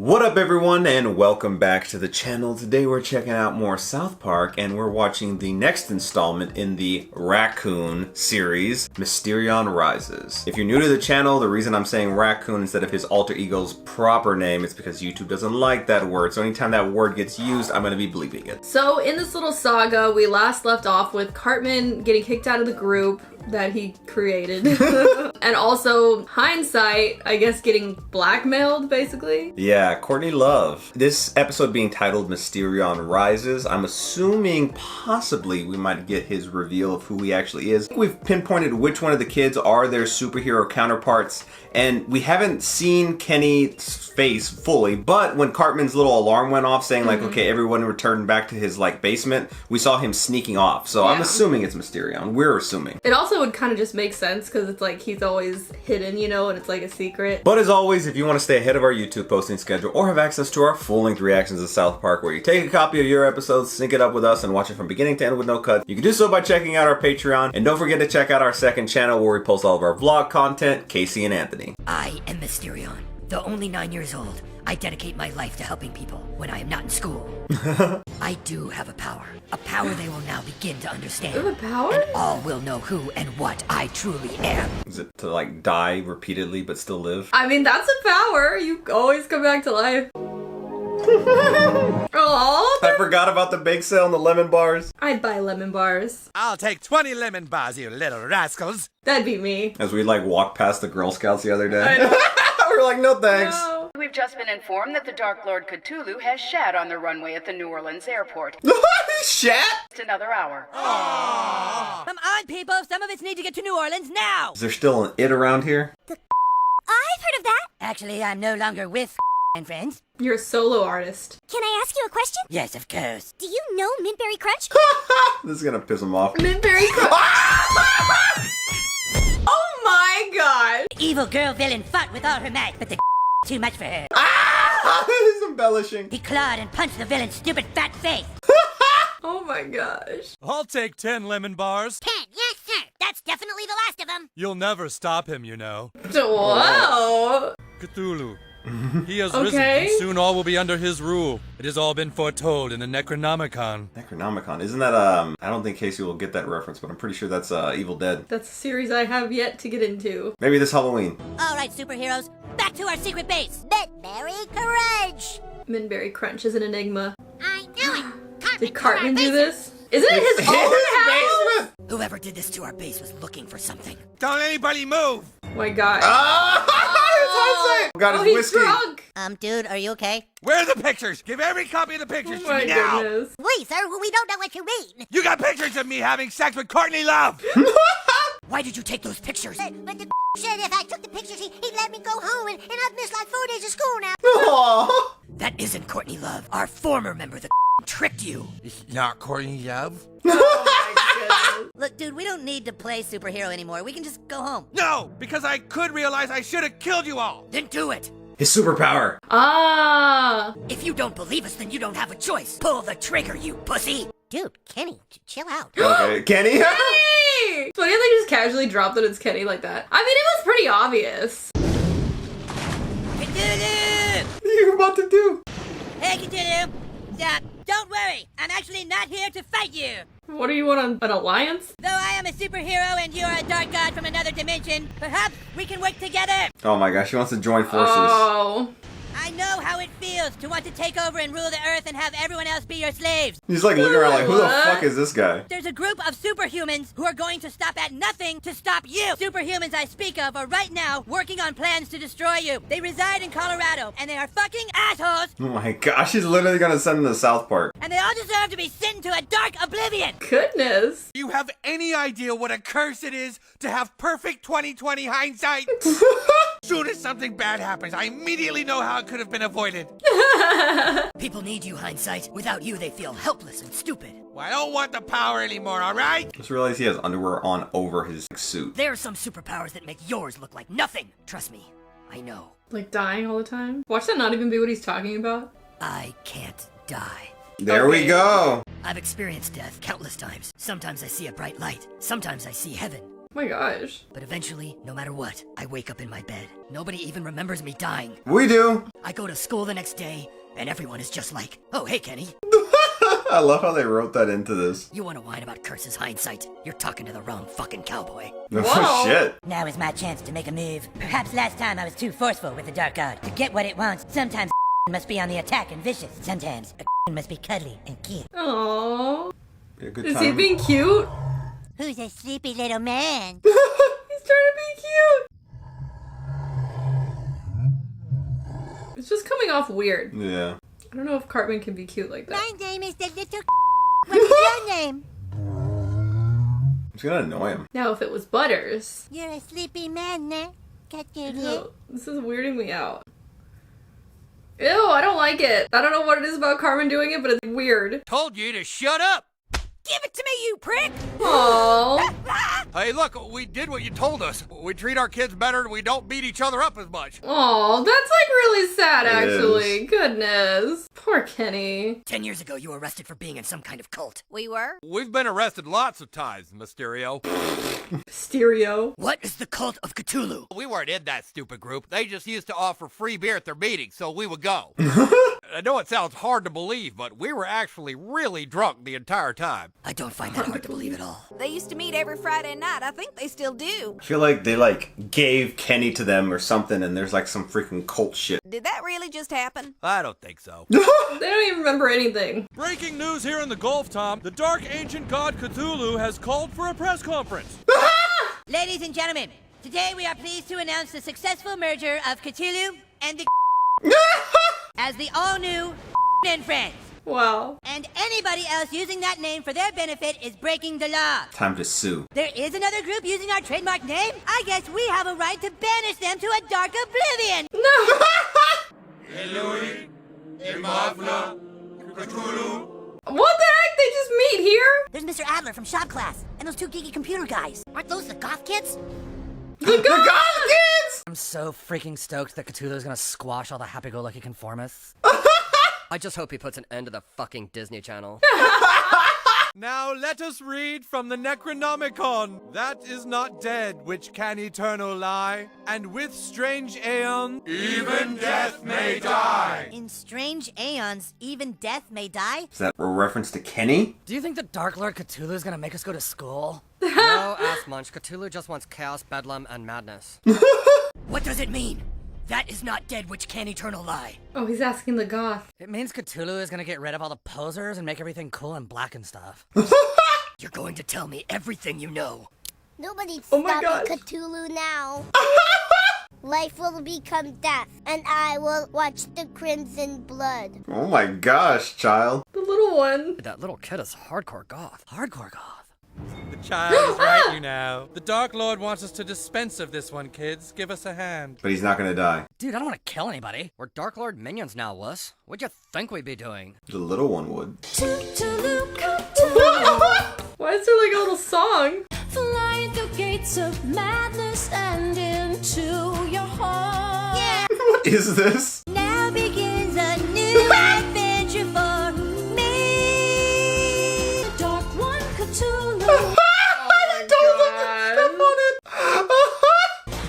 What up everyone and welcome back to the channel. Today we're checking out more South Park and we're watching the next installment in the Raccoon series, Mysterion Rises. If you're new to the channel, the reason I'm saying Raccoon instead of his alter ego's proper name is because YouTube doesn't like that word. So anytime that word gets used, I'm going to be bleeping it. So in this little saga, we last left off with Cartman getting kicked out of the group that he created. And also Hindsight, I guess, getting blackmailed basically. Yeah, Courtney Love. This episode being titled Mysterion Rises, I'm assuming possibly we might get his reveal of who he actually is. We've pinpointed which one of the kids are their superhero counterparts, and we haven't seen Kenny's face fully, but when Cartman's little alarm went off saying like, okay, everyone returned back to his like basement, we saw him sneaking off. So I'm assuming it's Mysterion. We're assuming. It also would kind of just make sense because it's like he's always hidden, you know, and it's like a secret. But as always, if you want to stay ahead of our YouTube posting schedule or have access to our full-length reactions to South Park where you take a copy of your episodes, sync it up with us, and watch it from beginning to end with no cuts, you can do so by checking out our Patreon. And don't forget to check out our second channel where we post all of our vlog content, Casey and Anthony. I am Mysterion. Though only 9 years old, I dedicate my life to helping people when I am not in school. I do have a power they will now begin to understand. You have a power? And all will know who and what I truly am. Is it to like die repeatedly but still live? I mean, that's a power. You always come back to life. Oh, I forgot about the bake sale and the lemon bars. I'd buy lemon bars. I'll take 20 lemon bars, you little rascals. That'd be me. As we like walked past the Girl Scouts the other day. I know. We're like, no thanks. No. We've just been informed that the Dark Lord Cthulhu has shat on the runway at the New Orleans airport. Shat? Just another hour. Come on, people! Some of us need to get to New Orleans now! Is there still an it around here? I've heard of that! Actually, I'm no longer with and friends. You're a solo artist. Can I ask you a question? Yes, of course. Do you know Mintberry Crunch? This is gonna piss him off. Mintberry Crunch. Oh my god. The evil girl villain fought with all her might, but the too much for her. He's embellishing. He clawed and punched the villain's stupid fat face. Oh my gosh. I'll take 10 lemon bars. 10, yes sir. That's definitely the last of them. You'll never stop him, you know. Wow. Cthulhu. He has Okay. risen, and soon all will be under his rule. It has all been foretold in the Necronomicon. Necronomicon. Isn't that, I don't think Casey will get that reference, but I'm pretty sure that's, Evil Dead. That's a series I have yet to get into. Maybe this Halloween. All right, superheroes, back to our secret base. Mintberry Crunch. Mintberry Crunch is an enigma. I knew it. Did Cartman do this? Isn't it his own house? Whoever did this to our base was looking for something. Don't anybody move! Oh my god. It's Hindsight! Got his he's whiskey. drunk. Dude, are you okay? Where are the pictures? Give every copy of the pictures Oh to my me now! goodness. Wait, sir, we don't know what you mean. You got pictures of me having sex with Courtney Love! Why did you take those pictures? But the said if I took the pictures, he'd let me go home, and I've missed like 4 days of school now. Aww. That isn't Courtney Love. Our former member, the tricked you. Not Courtney Love? Oh my goodness. Look, dude, we don't need to play superhero anymore. We can just go home. No! Because I could realize I should have killed you all! Then do it. His superpower. Ah. If you don't believe us, then you don't have a choice. Pull the trigger, you pussy. Dude, Kenny, chill out. Okay, Kenny. Kenny! It's funny how they just casually dropped that it's Kenny like that. I mean, it was pretty obvious. Cthulhu! What are you about to do? Hey, Cthulhu. Don't worry. I'm actually not here to fight you. What do you want, an alliance? Though I am a superhero and you are a dark god from another dimension, perhaps we can work together. Oh my gosh, he wants to join forces. Oh. I know how it feels to want to take over and rule the earth and have everyone else be your slaves. He's like looking around like, who the What? fuck is this guy? There's a group of superhumans who are going to stop at nothing to stop you. Superhumans I speak of are right now working on plans to destroy you. They reside in Colorado, and they are fucking assholes, Oh my gosh, he's literally gonna send him to South Park. and they all deserve to be sent into a dark oblivion. Goodness. Do you have any idea what a curse it is to have perfect 20/20 hindsight? Soon as something bad happens, I immediately know how it could have been avoided. People need you, Hindsight. Without you, they feel helpless and stupid. Well, I don't want the power anymore, alright? Just realized he has underwear on over his suit. There are some superpowers that make yours look like nothing. Trust me, I know. Like dying all the time? Watch that not even be what he's talking about. I can't die. There we Okay. go. I've experienced death countless times. Sometimes I see a bright light. Sometimes I see heaven. Oh my gosh. But eventually, no matter what, I wake up in my bed. Nobody even remembers me dying. We do. I go to school the next day, and everyone is just like, oh, hey, Kenny. I love how they wrote that into this. You want to whine about curses hindsight? You're talking to the wrong fucking cowboy. Oh, Whoa. shit. Now is my chance to make a move. Perhaps last time I was too forceful with the Dark God. To get what it wants, sometimes must be on the attack and vicious. Sometimes a must be cuddly and cute. Aww. Be a good Is time. he being cute? Who's a sleepy little man? He's trying to be cute. It's just coming off weird. Yeah. I don't know if Cartman can be cute like that. My name is the little What's your name? It's gonna annoy him. Now, if it was Butters. You're a sleepy man, nah? Got your Ew, this is weirding me out. Ew, I don't like it. I don't know what it is about Cartman doing it, but it's weird. Told you to shut up. Give it to me, you prick! Aww. Hey, look, we did what you told us. We treat our kids better and we don't beat each other up as much. Aww, that's like really sad, It actually. Goodness. Poor Kenny. 10 years ago, you were arrested for being in some kind of cult. We were? We've been arrested lots of times, Mysterio. Stereo. What is the cult of Cthulhu? We weren't in that stupid group. They just used to offer free beer at their meetings, so we would go. I know it sounds hard to believe, but we were actually really drunk the entire time. I don't find that hard to believe at all. They used to meet every Friday night. I think they still do. I feel like they gave Kenny to them or something, and there's like some freaking cult shit. Did that really just happen? I don't think so. They don't even remember anything. Breaking news here in the Gulf, Tom. The dark ancient god Cthulhu has called for a press conference. Ladies and gentlemen, today we are pleased to announce the successful merger of Cthulhu and the as the all-new and Friends. Wow. And anybody else using that name for their benefit is breaking the law. Time to sue. There is another group using our trademark name? I guess we have a right to banish them to a dark oblivion. No. What the heck? They just meet here? There's Mr. Adler from shop class, and those two geeky computer guys. Aren't those the goth kids? The goth kids! I'm so freaking stoked that Cthulhu's gonna squash all the happy-go-lucky conformists. I just hope he puts an end to the fucking Disney Channel. Now let us read from the Necronomicon. That is not dead which can eternal lie, and with strange aeon, even death may die. In strange aeons, even death may die. Is that a reference to Kenny? Do you think the Dark Lord Cthulhu's gonna make us go to school? No, ass munch. Cthulhu just wants chaos, bedlam, and madness. What does it mean? That is not dead which can eternal lie. Oh, he's asking the goth. It means Cthulhu is gonna get rid of all the posers and make everything cool and black and stuff. You're going to tell me everything you know. Nobody's Oh my stopping gosh. Cthulhu now. Life will become death, and I will watch the crimson blood. Oh my gosh, child. The little one. That little kid is hardcore goth. Hardcore goth. The child is right, you know. The Dark Lord wants us to dispense of this one, kids. Give us a hand. But he's not gonna die. Dude, I don't want to kill anybody. We're Dark Lord minions now, wuss. What'd you think we'd be doing? The little one would. Why is there like a little song? Flying through gates of madness and into your heart. Yeah, What is this? now begins a new adventure for me. The dark one, Cthulhu.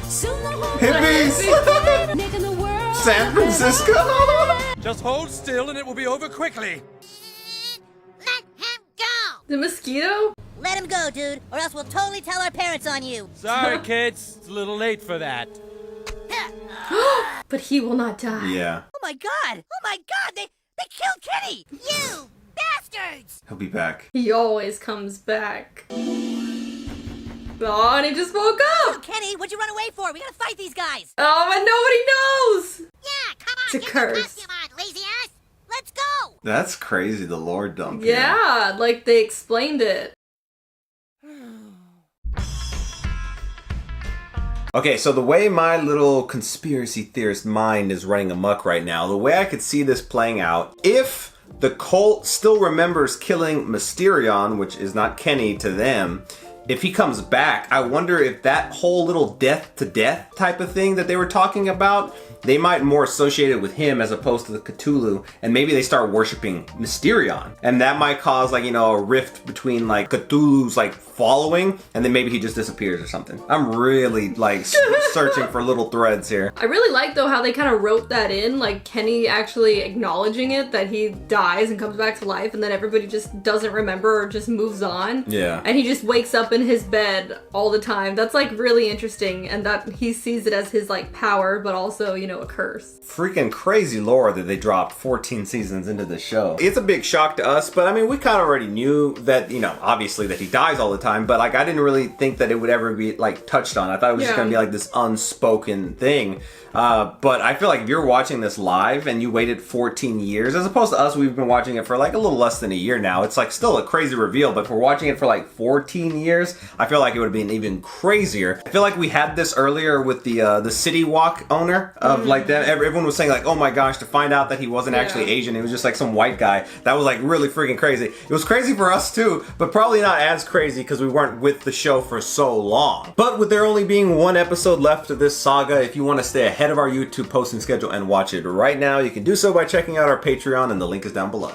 Soon the whole Hippies! making the world San Francisco! Just hold still and it will be over quickly. Let him go. The mosquito? Let him go, dude, or else we'll totally tell our parents on you. Sorry, kids. It's a little late for that. But he will not die. Yeah, Oh my god! Oh my god! They killed Kenny! You bastards! he'll be back. He always comes back. Oh, and he just woke up! Kenny, what'd you run away for? We gotta fight these guys! Oh, but nobody knows! Yeah, come on, It's a get curse. the costume on, lazy ass! Let's go! That's crazy, the Lord dumped him. Yeah, like they explained it. Okay, so the way my little conspiracy theorist mind is running amok right now, the way I could see this playing out, if the cult still remembers killing Mysterion, which is not Kenny to them, if he comes back, I wonder if that whole little death to death type of thing that they were talking about, they might more associate it with him as opposed to the Cthulhu, and maybe they start worshiping Mysterion. And that might cause like, you know, a rift between like Cthulhu's like following, and then maybe he just disappears or something. I'm really like searching for little threads here. I really like though how they kind of wrote that in, like Kenny actually acknowledging it, that he dies and comes back to life, and then everybody just doesn't remember or just moves on. Yeah. And he just wakes up in his bed all the time. That's like really interesting, and that he sees it as his like power, but also, you know, a curse. Freaking crazy lore that they dropped 14 seasons into the show. It's a big shock to us, but I mean, we kind of already knew that, you know, obviously that he dies all the time, but like I didn't really think that it would ever be like touched on. I thought it was just gonna be like this unspoken thing. But I feel like if you're watching this live and you waited 14 years, as opposed to us, we've been watching it for like a little less than a year now. It's like still a crazy reveal, but if we're watching it for like 14 years, I feel like it would have been even crazier. I feel like we had this earlier with the City Walk owner of like that. Everyone was saying like, oh my gosh, to find out that he wasn't actually Asian, he was just like some white guy. That was like really freaking crazy. It was crazy for us too, but probably not as crazy because we weren't with the show for so long. But with there only being one episode left of this saga, if you want to stay ahead of our YouTube posting schedule and watch it right now, you can do so by checking out our Patreon, and the link is down below.